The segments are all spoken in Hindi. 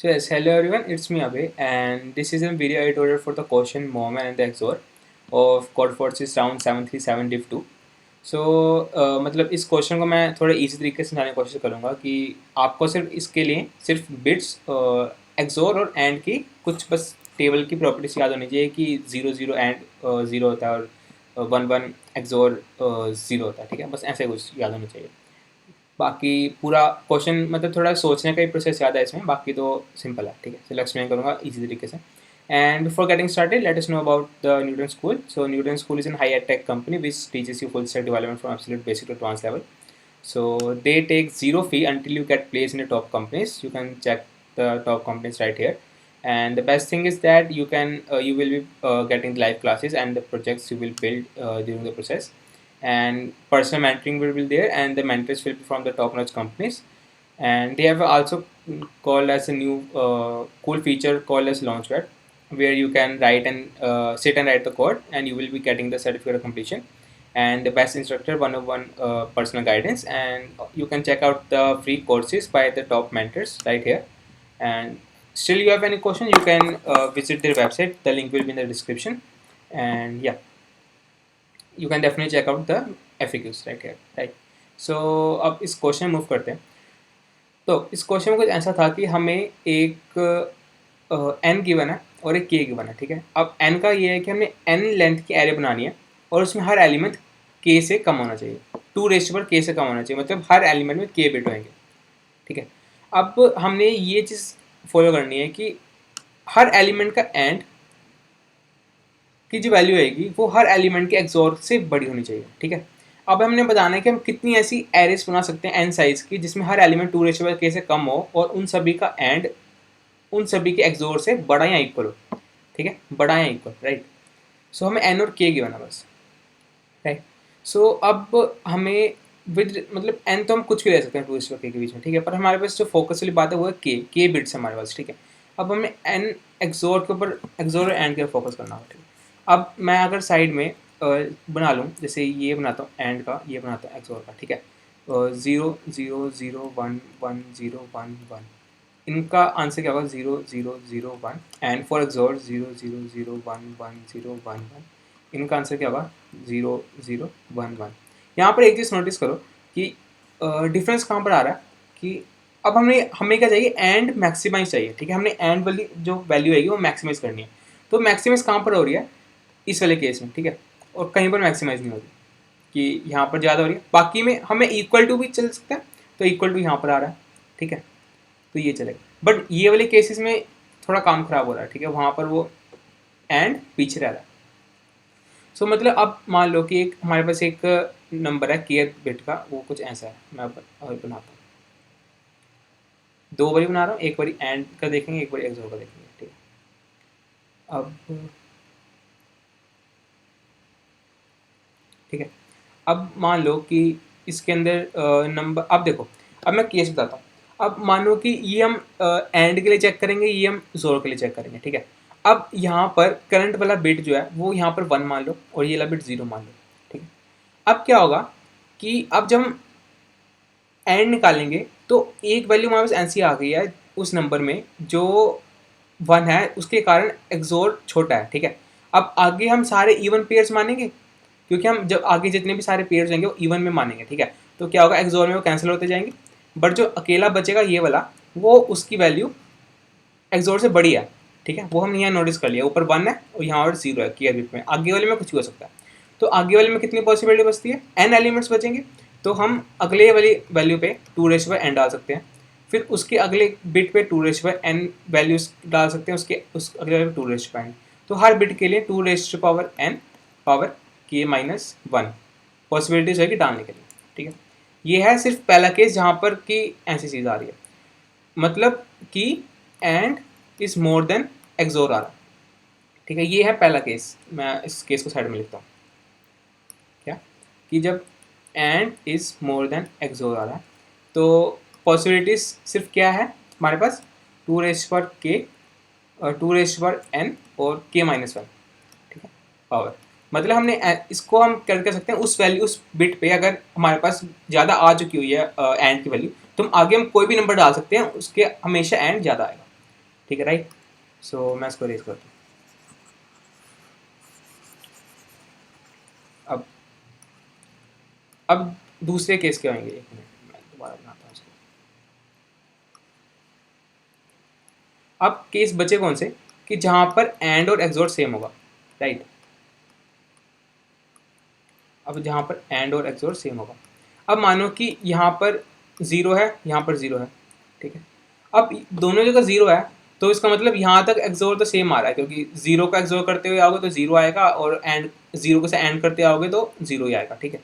So yes, hello everyone, it's me Abhay and this is a video editorial for the question moment and the XOR of Codeforces round 737 div 2. So मतलब इस क्वेश्चन को मैं थोड़ा इजी तरीके से समझाने की कोशिश करूँगा कि आपको सिर्फ इसके लिए सिर्फ बिट्स एक्सोर और एंड की कुछ बस टेबल की प्रॉपर्टीज याद होनी चाहिए कि 0 0 एंड 0 होता है और 1 1 एक्सोर 0 होता है, ठीक है। बस ऐसे कुछ याद होना चाहिए। बाकी पूरा क्वेश्चन मतलब थोड़ा सोचने का ही प्रोसेस ज़्यादा है इसमें, बाकी तो सिंपल है, ठीक है। चलो एक्सप्लेन करूँगा इजी तरीके से। And before getting started let us know about the Newton school. So Newton school is an high tech company which teaches you full stack development from absolute basic to advance level. So they take zero fee until you get placed in the top companies. You can check the top companies right here. And the best thing is that you will be getting live classes and the projects you will build during the process. And personal mentoring will be there, and the mentors will be from the top-notch companies. And they have also called as a new cool feature called as Launchpad, where you can write and sit and write the code, and you will be getting the certificate of completion and the best instructor 101 personal guidance. And you can check out the free courses by the top mentors right here. And still you have any question, you can visit their website, the link will be in the description. And yeah, you can definitely check out the FAQs right here, right. So अब इस क्वेश्चन मूव करते हैं। तो इस क्वेश्चन में कुछ ऐसा था कि हमें एक n गिवन है और एक k गिवन है, ठीक है। अब n का ये है कि हमने n लेंथ की एरे बनानी है और उसमें हर एलिमेंट k से कम होना चाहिए, 2 k से कम होना चाहिए, मतलब हर एलिमेंट में k बिट होंगे, ठीक है। अब हमने ये चीज़ फॉलो करनी है कि हर एलिमेंट का एंड की जो वैल्यू आएगी वो हर एलिमेंट के एक्सोर से बड़ी होनी चाहिए, ठीक है। अब हमने बताना है कि हम कितनी ऐसी एरेस बना सकते हैं n साइज की जिसमें हर एलिमेंट 2 k से कम हो और उन सभी का एंड उन सभी के एक्सोर से बड़ा या इक्वल हो, ठीक है, बड़ा या इक्वल, राइट। सो हमें n और k गिवन है बस, राइट। सो अब हमें विद मतलब n तो हम कुछ भी ले सकते हैं 2 k के बीच में, ठीक है, पर हमारे पास जो फोकस वाली बात है वो है k बिट्स हमारे पास, ठीक है। अब हमें n एक्सोर के ऊपर एक्सोर और एंड के ऊपर फोकस करना होगा, ठीक है। अब मैं अगर साइड में बना लूँ, जैसे ये बनाता हूँ एंड का, ये बनाता हूँ एक्सोर का, ठीक है। 0 0 0 1 1 0 1 1, इनका आंसर क्या होगा 0 0 0 1, एंड फॉर एक्सोर 0 0 0 1 1 0 1 1, इनका आंसर क्या होगा 0 0 1 1। यहाँ पर एक चीज़ नोटिस करो कि डिफरेंस कहाँ पर आ रहा है कि अब हमें क्या चाहिए, एंड मैक्सिमाइज चाहिए, ठीक है। हमने एंड वाली जो वैल्यू आएगी वो मैक्सिमाइज करनी है। तो मैक्सिमाइज कहाँ पर हो रही है, इस वाले केस में, ठीक है, और कहीं पर मैक्सिमाइज नहीं हो रही कि यहाँ पर ज़्यादा हो रही है। बाकी में हमें इक्वल टू भी चल सकता है, तो इक्वल टू यहाँ पर आ रहा है, ठीक है, तो ये चलेगा। बट ये वाले केसेस में थोड़ा काम खराब हो रहा है, ठीक है, वहाँ पर वो एंड पीछे रह रहा है। सो मतलब अब मान लो कि एक हमारे पास एक नंबर है k बिट का, वो कुछ ऐसा है, मैं और बनाता हूँ, 2 बारी बना रहा हूँ, एक बारी एंड का देखेंगे, एक बारी एक्सोर का देखेंगे, ठीक है। अब ठीक है, अब मान लो कि इसके अंदर नंबर, अब देखो, अब मैं केस बताता हूँ। अब मानो कि ये हम एंड के लिए चेक करेंगे, ये हम जोर के लिए चेक करेंगे, ठीक है। अब यहाँ पर करंट वाला बिट जो है वो यहाँ पर 1 मान लो और ये वाला बिट 0 मान लो, ठीक है। अब क्या होगा कि अब जब हम एंड निकालेंगे तो एक वैल्यू हमारे पास ऐसी आ गई है उस नंबर में जो 1 है, उसके कारण एक्सोर छोटा है, ठीक है। अब आगे हम सारे इवन पेयर्स मानेंगे क्योंकि हम जब आगे जितने भी सारे पेयर्स होंगे वो इवन में मानेंगे, ठीक है। तो क्या होगा, एक्सोर में वो कैंसिल होते जाएंगे, बट जो अकेला बचेगा ये वाला, वो उसकी वैल्यू एक्सोर से बड़ी है, ठीक है। वो हमने यहाँ नोटिस कर लिया, ऊपर 1 है और यहाँ और 0 है केयर बिट में, आगे वाले में कुछ भी हो सकता है। तो आगे वाले में कितनी पॉसिबिलिटी बचती है, n एलिमेंट्स बचेंगे, तो हम अगले वाली वैल्यू पे 2n डाल सकते हैं, फिर उसके अगले बिट पे 2n वैल्यूज डाल सकते हैं, उसके उस अगले पे 2n। तो हर बिट के लिए 2n पावर k-1 पॉसिबिलिटीज होगी डालने के लिए, ठीक है। ये है सिर्फ पहला केस जहाँ पर कि ऐसी चीज़ आ रही है, मतलब कि and is more than XOR आ रहा, ठीक है। ये है पहला केस, मैं इस केस को साइड में लिखता हूँ, क्या कि जब and is more than XOR आ रहा है तो पॉसिबिलिटीज सिर्फ क्या है हमारे पास, 2k और 2n और k-1, ठीक है, पावर। मतलब हमने इसको हम क्या कर सकते हैं, उस वैल्यू उस बिट पे अगर हमारे पास ज़्यादा आ चुकी हुई है एंड की वैल्यू, तो हम आगे हम कोई भी नंबर डाल सकते हैं, उसके हमेशा एंड ज़्यादा आएगा, ठीक है राइट। सो मैं इसको रेज करता हूँ। अब दूसरे केस के आएंगे, एक मिनट मैं दोबारा बनाता हूँ इसको। अब केस बचे कौन से कि जहां पर एंड और एक्सोर सेम होगा, राइट। अब जहां पर एंड और एक्सोर सेम होगा, अब मानो कि यहाँ पर जीरो है, यहाँ पर जीरो है, ठीक है। अब दोनों जगह जीरो है तो इसका मतलब यहाँ तक एक्सोर तो सेम आ रहा है, क्योंकि जीरो का एक्सोर करते हुए आओगे तो जीरो आएगा, और एंड जीरो को से एंड करते आओगे तो जीरो ही आएगा, ठीक है।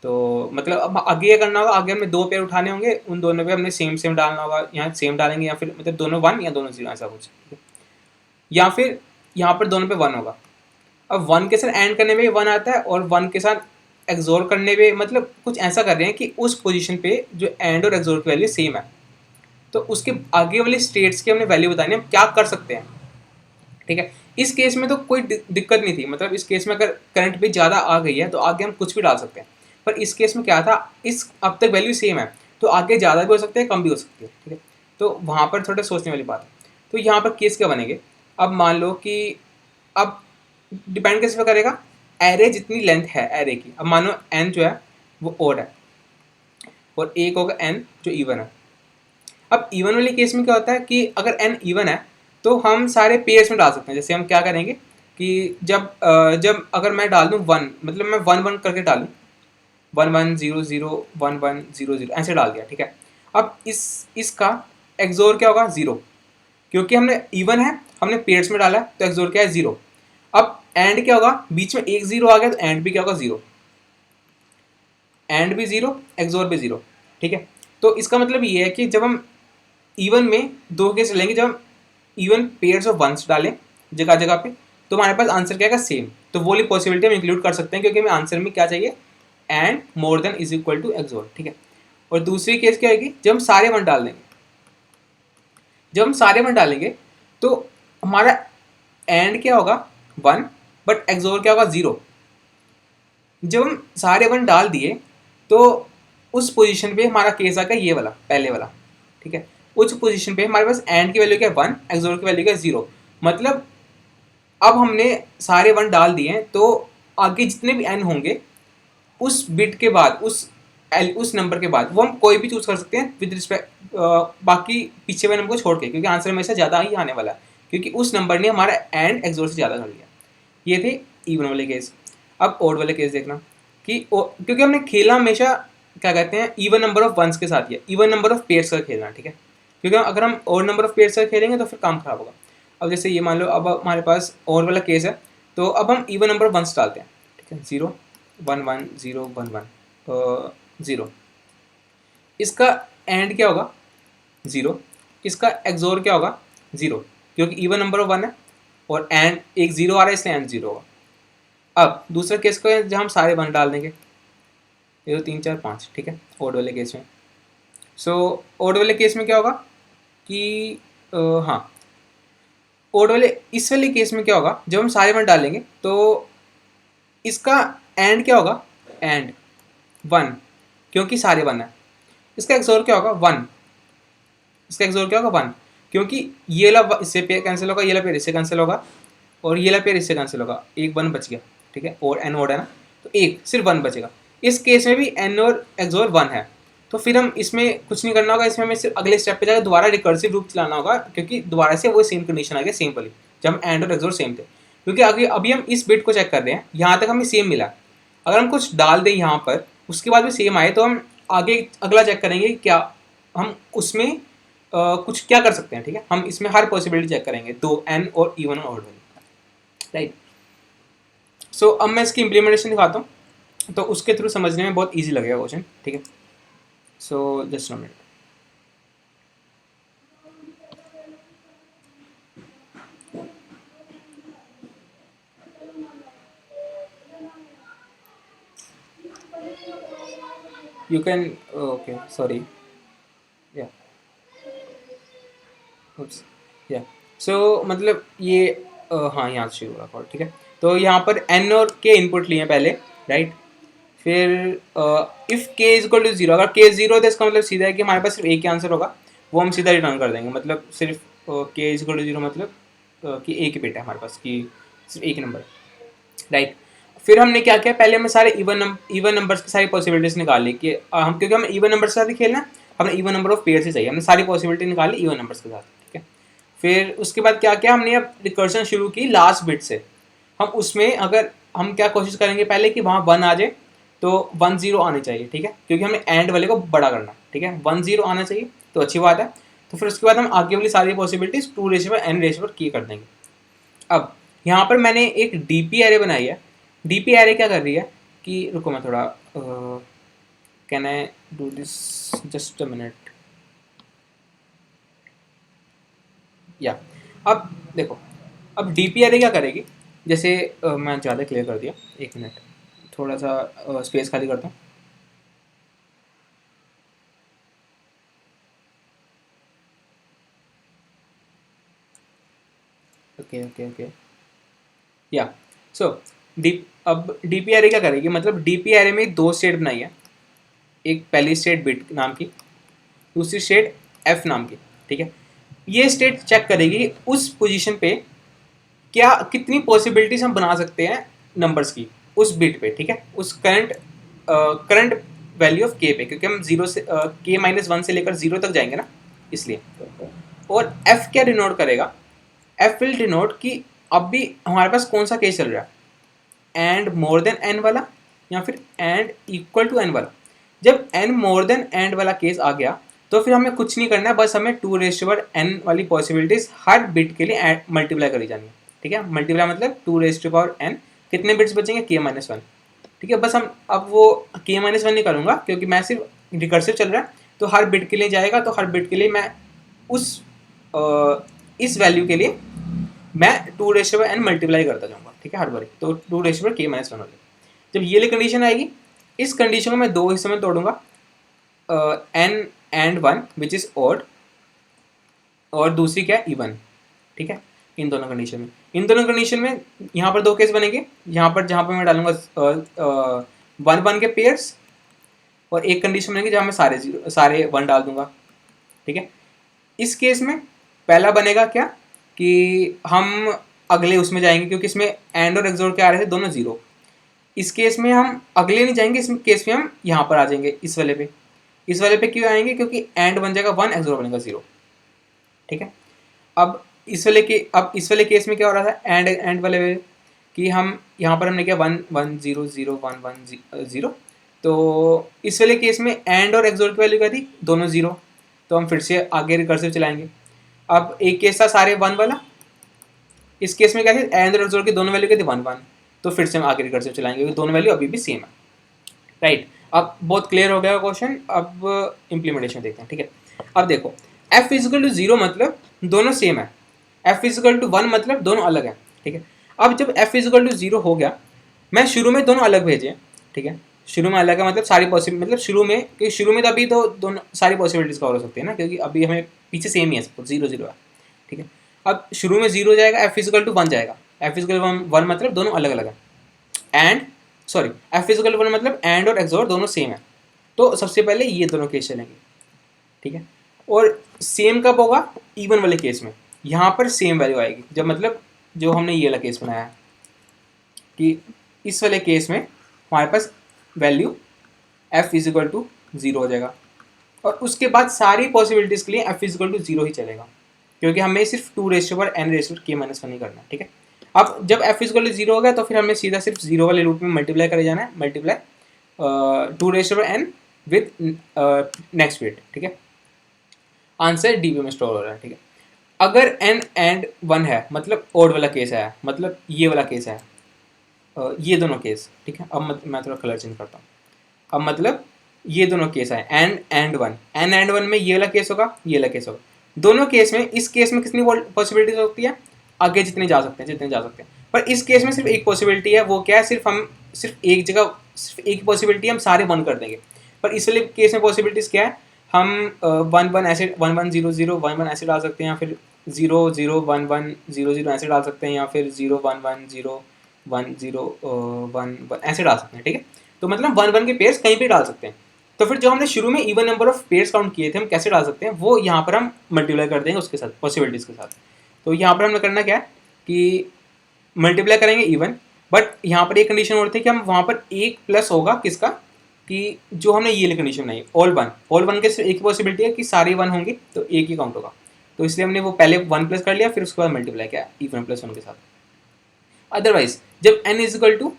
तो मतलब अब आगे ये करना होगा, आगे हमें दो पेयर उठाने होंगे, उन दोनों पे हमने सेम सेम डालना होगा, यहाँ सेम डालेंगे या फिर मतलब दोनों वन या दोनों जीरो, ऐसा कुछ, ठीक है। या फिर यहाँ पर दोनों पे वन होगा। अब वन के साथ एंड करने में वन आता है और वन के साथ एक्सोर करने में, मतलब कुछ ऐसा कर रहे हैं कि उस पोजीशन पे जो एंड और एक्सोर की वैल्यू सेम है, तो उसके आगे वाले स्टेट्स की हमने वैल्यू बतानी है, हम क्या कर सकते हैं, ठीक है। इस केस में तो कोई दिक्कत नहीं थी, मतलब इस केस में अगर करंट भी ज़्यादा आ गई है तो आगे हम कुछ भी डाल सकते हैं। पर इस केस में क्या था, इस अब तक वैल्यू सेम है तो आगे ज़्यादा भी हो सकते हैं, कम भी हो सकती है, ठीक है। तो वहाँ पर थोड़ा सोचने वाली बात है। तो यहाँ पर केस क्या बनेंगे, अब मान लो कि अब डिपेंड किस पे करेगा, एरे जितनी लेंथ है एरे की। अब मानो एन जो है वो ओड है और एक होगा एन जो इवन है। अब इवन वाले केस में क्या होता है कि अगर एन इवन है तो हम सारे पेयर्स में डाल सकते हैं। जैसे हम क्या करेंगे कि जब अगर मैं डाल दूँ वन, मतलब मैं वन वन करके डालूँ, 1 1 0 0 1 1 0 0 ऐसे डाल दिया, ठीक है। अब इसका एक्सोर क्या होगा, जीरो, क्योंकि हमने इवन है, हमने पेयर्स में डाला तो एक्सोर क्या है, जीरो। अब एंड क्या होगा, बीच में एक जीरो आ गया तो एंड भी क्या होगा, जीरो, एंड भी जीरो, एक्सोर भी जीरो, ठीक है। तो इसका मतलब ये है कि जब हम इवन में दो केस लेंगे, जब हम इवन पेयर्स ऑफ वंस डालें जगह जगह पे, तो हमारे पास आंसर क्या आएगा, सेम। तो वो वाली पॉसिबिलिटी हम इंक्लूड कर सकते हैं, क्योंकि हमें आंसर में क्या चाहिए, and more than is equal to XOR, ठीक है। और दूसरी केस क्या आएगी, जब हम सारे वन डाल देंगे, जब हम सारे वन डालेंगे तो हमारा एंड क्या होगा, वन, बट एक्सोर क्या होगा, जीरो। जब हम सारे वन डाल दिए तो उस पोजीशन पे हमारा केस आ गया ये वाला, पहले वाला, ठीक है। उस पोजीशन पे हमारे पास एंड की वैल्यू क्या है, वन, एक्सोर की वैल्यू क्या है, जीरो। मतलब अब हमने सारे वन डाल दिए हैं तो आगे जितने भी एन होंगे उस बिट के बाद, उस नंबर के बाद वो हम कोई भी चूज कर सकते हैं विद रिस्पेक्ट बाकी पीछे वाले नंबर को छोड़ के, क्योंकि आंसर हमेशा ज़्यादा ही आने वाला है, क्योंकि उस नंबर ने हमारा एंड एक्सोर से ज़्यादा कर लिया। ये थे इवन वाले केस। अब ओड वाले केस देखना कि क्योंकि हमने खेला हमेशा क्या कहते हैं, इवन नंबर ऑफ वंस के साथ, इवन नंबर ऑफ पेयर्स का खेलना, ठीक है। क्योंकि अगर हम ओड नंबर ऑफ पेयर्स का खेलेंगे तो फिर काम खराब होगा। अब जैसे ये मान लो, अब हमारे पास ओड वाला केस है, तो अब हम इवन नंबर ऑफ वंस डालते हैं, ठीक है। 0 1 1 0 1 1 0। इसका एंड क्या होगा, जीरो। इसका एक्सोर क्या होगा, जीरो, क्योंकि इवन नंबर ऑफ वन है और एंड एक जीरो आ रहा है इसलिए एंड जीरो होगा। अब दूसरा केस को जहाँ हम सारे वन डाल देंगे, ये तो 3 4 5, ठीक है, ओड वाले केस में। सो ओड वाले केस में क्या होगा कि हाँ, ओड वाले इस वाले केस में क्या होगा, जब हम सारे वन डालेंगे तो इसका एंड क्या होगा, एंड वन, क्योंकि सारे वन है। इसका एक्सोर क्या होगा, वन, इसका एक्सोर क्या होगा, वन, क्योंकि ये ला इससे पेयर कैंसिल होगा, ये ला पेयर इससे कैंसिल होगा और ये ला पेयर इससे कैंसिल होगा, एक वन बच गया, ठीक है। और एन ओड है ना, तो एक सिर्फ वन बचेगा। इस केस में भी एन और एक्सोर वन है, तो फिर हम इसमें कुछ नहीं करना होगा, इसमें हमें सिर्फ अगले स्टेप पे जाकर दोबारा रिकर्सिव लूप चलाना होगा, क्योंकि दोबारा से वो सेम कंडीशन आ गया, सेम वाली, जब हम एंड और एक्सोर सेम थे। क्योंकि आगे अभी हम इस बिट को चेक कर रहे हैं, यहाँ तक हमें सेम मिला। अगर हम कुछ डाल दें यहाँ पर उसके बाद भी सेम आए तो हम आगे अगला चेक करेंगे क्या हम उसमें कुछ क्या कर सकते हैं, ठीक है। हम इसमें हर पॉसिबिलिटी चेक करेंगे, दो एन और इवन और ऑड वाली, राइट। सो अब मैं इसकी इम्प्लीमेंटेशन दिखाता हूँ, तो उसके थ्रू समझने में बहुत ईजी लगेगा क्वेश्चन, ठीक है। So just a minute. You can okay, sorry, yeah, oops, yeah. So मतलब ये हाँ यहाँ से शुरू हुआ कॉल, ठीक है। तो यहाँ पर एन और के इनपुट लिए पहले, राइट। फिर इफ़ के इज इक्वल टू जीरो, अगर के जीरो है तो इसका मतलब सीधा है कि हमारे पास सिर्फ एक ही आंसर होगा, वो हम सीधा रिटर्न कर देंगे, मतलब सिर्फ के इज इक्वल टू जीरो मतलब कि एक बिट है हमारे पास, कि सिर्फ एक नंबर, राइट। फिर हमने क्या किया, पहले हमें सारे इवन नंबर्स की सारी पॉसिबिलिटीज निकाली कि हम, क्योंकि हमें इवन नंबर के साथ ही खेलना है, हमें इवन नंबर ऑफ पेयर से चाहिए, हमने सारी पॉसिबिलिटी निकाली इवन नंबर्स के साथ, ठीक है। फिर उसके बाद क्या किया, हमने अब रिकर्शन शुरू की लास्ट बिट से। हम उसमें अगर हम क्या कोशिश करेंगे पहले कि वहाँ 1 आ जाए, तो 1 0 आनी चाहिए, ठीक है, क्योंकि हमें एंड वाले को बड़ा करना है, ठीक है, 1 0 आना चाहिए तो अच्छी बात है। तो फिर उसके बाद हम आगे वाली सारी पॉसिबिलिटीज 2 रेशो पर n रेशो पर की कर देंगे। अब यहाँ पर मैंने एक डीपी एरे बनाई है। डीपी एरे क्या कर रही है कि, रुको मैं थोड़ा, can I do this, just a minute, या अब देखो, अब डीपी एरे क्या करेगी, जैसे मैं ज़्यादा क्लियर कर दिया, एक मिनट थोड़ा सा स्पेस खाली करता हूँ। ओके ओके ओके, या सो अब डीपी एरे क्या करेगी, मतलब डीपी एरे में दो स्टेट बनाई है, एक पहली स्टेट बिट नाम की, दूसरी स्टेट एफ नाम की, ठीक है। ये स्टेट चेक करेगी उस पोजीशन पे क्या कितनी पॉसिबिलिटीज हम बना सकते हैं नंबर्स की उस बिट पे, ठीक है, उस करंट वैल्यू ऑफ के पे, क्योंकि हम जीरो से के -1 से लेकर 0 तक जाएंगे ना, इसलिए। और एफ क्या डिनोट करेगा, एफ विल डिनोट कि अब भी हमारे पास कौन सा केस चल रहा है, एंड मोर देन एन वाला या फिर एंड इक्वल टू एन वाला। जब एन मोर देन एंड वाला केस आ गया तो फिर हमें कुछ नहीं करना है, बस हमें 2 रेज़ टू पावर एन वाली पॉसिबिलिटीज हर बिट के लिए मल्टीप्लाई करी जानी है, ठीक है। मल्टीप्लाई मतलब 2 रेज़ टू पावर एन, कितने बिट्स बचेंगे, k-1, ठीक है। बस हम अब वो k-1 नहीं करूँगा क्योंकि मैं सिर्फ रिकर्सिव चल रहा है, तो हर बिट के लिए जाएगा, तो हर बिट के लिए मैं उस इस वैल्यू के लिए मैं 2 raise to power N multiply करता जाऊँगा, ठीक है, हर बारी, तो 2 रेज़ टू पावर k-1 वाली। जब ये वाली कंडीशन आएगी, इस कंडीशन को मैं दो हिस्सों में तोड़ूंगा, n and 1 which is odd, और दूसरी क्या है, इवन, ठीक है। इन दोनों कंडीशन में यहाँ पर दो केस बनेंगे, यहाँ पर जहाँ पर मैं डालूंगा 1 1 के पेयर्स, और एक कंडीशन बनेगी जहाँ मैं सारे 1 डाल दूंगा, ठीक है। इस केस में पहला बनेगा क्या कि हम अगले उसमें जाएंगे, क्योंकि इसमें एंड और एक्सोर क्या आ रहे थे, दोनों 0। इस केस में हम अगले नहीं जाएंगे, इस केस में हम यहाँ पर आ जाएंगे, इस वाले पे। इस वाले पे क्यों आएंगे, क्योंकि एंड बन जाएगा 1, एक्सोर बनेगा 0, ठीक है। अब इस वाले केस में क्या हो रहा था, एंड वाले में कि हम यहाँ पर हमने क्या 1 1 0 0 1 1 0, तो इस वाले केस में एंड और एक्सोर की वैल्यू क्या थी, दोनों 0, तो हम फिर से आगे रिकर्सिव चलाएंगे। अब एक केस था सारे 1 वाला, इस केस में क्या थी, एंड और एक्सोर की दोनों वैल्यू क्या थी, 1 1, तो फिर से हम आगे रिकर्सिव चलाएंगे क्योंकि दोनों वैल्यू अभी भी सेम है, राइट। अब बहुत क्लियर हो गया क्वेश्चन, अब इम्प्लीमेंटेशन देखते हैं, ठीक है। अब देखो, एफ इजिकल टू 0 मतलब दोनों सेम है, एफ इजिकल टू 1 मतलब दोनों अलग है, ठीक है। अब जब एफ इजिकल टू 0 हो गया, मैं शुरू में दोनों अलग भेजे, ठीक है, शुरू में अलग है मतलब सारी पॉसिबल, मतलब शुरू में, क्योंकि शुरू में तो अभी तो दोनों सारी पॉसिबिलिटीज कवर हो सकती है ना, क्योंकि अभी हमें पीछे सेम ही है, 0 0 है, ठीक है। अब शुरू में 0 जाएगा, एफ इजिकल टू 1 जाएगा, एफ इजिकल 1 मतलब दोनों अलग अलग है, एंड सॉरी एफ इजिकल 1 मतलब एंड और एक्सोर दोनों सेम है, तो सबसे पहले ये दोनों केस चलेंगे, ठीक है। और सेम कब होगा, इवन वाले केस में, यहाँ पर सेम वैल्यू आएगी, जब मतलब जो हमने ये वाला केस बनाया है कि इस वाले केस में हमारे पास वैल्यू एफ इजिकल टू 0 हो जाएगा, और उसके बाद सारी पॉसिबिलिटीज़ के लिए एफ इजिकल टू 0 ही चलेगा, क्योंकि हमें सिर्फ 2 raise to power n raise to power k-1 ही करना है, ठीक है। अब जब एफ इजिकल टू 0 हो गया तो फिर हमें सीधा सिर्फ 0 वाले रूट में मल्टीप्लाई करे जाना है, multiply 2 raise to power n with next bit, ठीक है। आंसर डीबी में स्टोर हो रहा है, ठीक है। अगर n एंड 1 है मतलब ओड वाला केस है, मतलब ये वाला केस है, ये दोनों केस, ठीक है। अब मैं थोड़ा कलर चेंज करता हूँ, अब मतलब ये दोनों केस है एन एंड 1, एन एंड 1 में ये वाला केस होगा, ये वाला केस होगा, दोनों केस में, इस केस में कितनी पॉसिबिलिटीज होती है, आगे जितने जा सकते हैं, पर इस केस में सिर्फ एक पॉसिबिलिटी है, वो क्या है, सिर्फ हम सिर्फ एक जगह सिर्फ एक पॉसिबिलिटी हम सारे 1 कर देंगे, पर इस वाले केस में पॉसिबिलिटीज क्या है, हम 1 1 ऐसे 1 1 0 0 1 1 ऐसे डाल सकते हैं, या फिर 0 0 1 1 0 0 ऐसे डाल सकते हैं, या फिर 0 1 1 0 1 0 1 1 ऐसे डाल सकते हैं, ठीक है। तो मतलब 1 1 के पेयर्स कहीं भी डाल सकते हैं, तो फिर जो हमने शुरू में even number of pairs count किए थे हम कैसे डाल सकते हैं, वो यहाँ पर हम मल्टीप्लाई कर देंगे उसके साथ, पॉसिबिलिटीज़ के साथ। तो यहाँ पर हमने करना क्या है कि मल्टीप्लाई करेंगे इवन, बट यहाँ पर एक कंडीशन और थी कि हम वहाँ पर एक प्लस होगा किसका, कि जो हमने ये कंडीशन बनाई ऑल वन के सिर्फ एक ही पॉसिबिलिटी है कि सारे वन होंगे तो एक ही काउंट होगा, तो इसलिए हमने वो पहले वन प्लस कर लिया, फिर उसके बाद मल्टीप्लाई किया इवन प्लस वन के साथ। अदरवाइज जब n equal to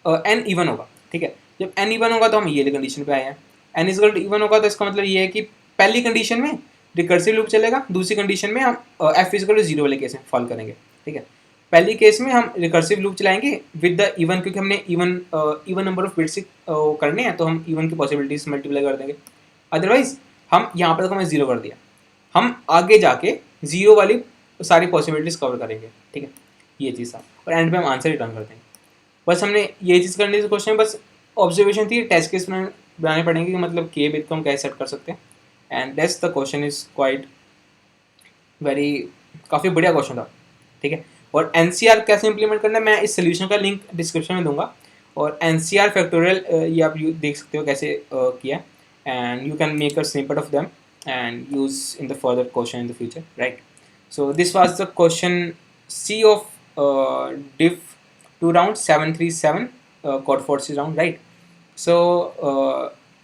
an even होगा, ठीक है, जब n इवन होगा तो हम ये कंडीशन पे आए हैं, n इजिकल टू इवन होगा तो इसका मतलब ये है कि पहली कंडीशन में रिकर्सिव लूप चलेगा, दूसरी कंडीशन में हम f इजिकल टू जीरो वाले केस में फॉल करेंगे, ठीक है। पहली केस में हम रिकर्सिव लूप चलाएंगे विद द इवन, क्योंकि हमने इवन नंबर ऑफ बिट्स करने हैं तो हम इवन की पॉसिबिलिटीज मल्टीप्लाई कर देंगे। अदरवाइज हम यहाँ पर तक हमें जीरो कर दिया, हम आगे जाके जीरो वाली सारी पॉसिबिलिटीज कवर करेंगे, ठीक है, ये चीज़ था, और एंड में हम आंसर रिटर्न कर देंगे। बस हमने ये चीज़ करने से क्वेश्चन में बस ऑब्जर्वेशन थी, टेस्ट केस बनाने पड़ेंगे कि मतलब के बिट को हम कैसे सेट कर सकते हैं, and that's the question is quite very, काफ़ी बढ़िया क्वेश्चन था, ठीक है। और एनसीआर कैसे इंप्लीमेंट करना है मैं इस सोल्यूशन का लिंक डिस्क्रिप्शन में दूंगा, और एनसीआर फैक्टोरियल ये आप देख सकते हो कैसे किया, and you can make a snippet of them and use in the further question in the future, right? So this was the question C of diff 2 round 737 chord forces round, right? So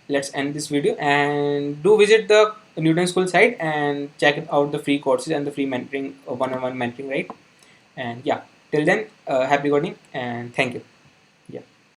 let's end this video and do visit the Newton School site and check out the free courses and the free mentoring, one-on-one mentoring, right? And yeah, till then, happy coding and thank you.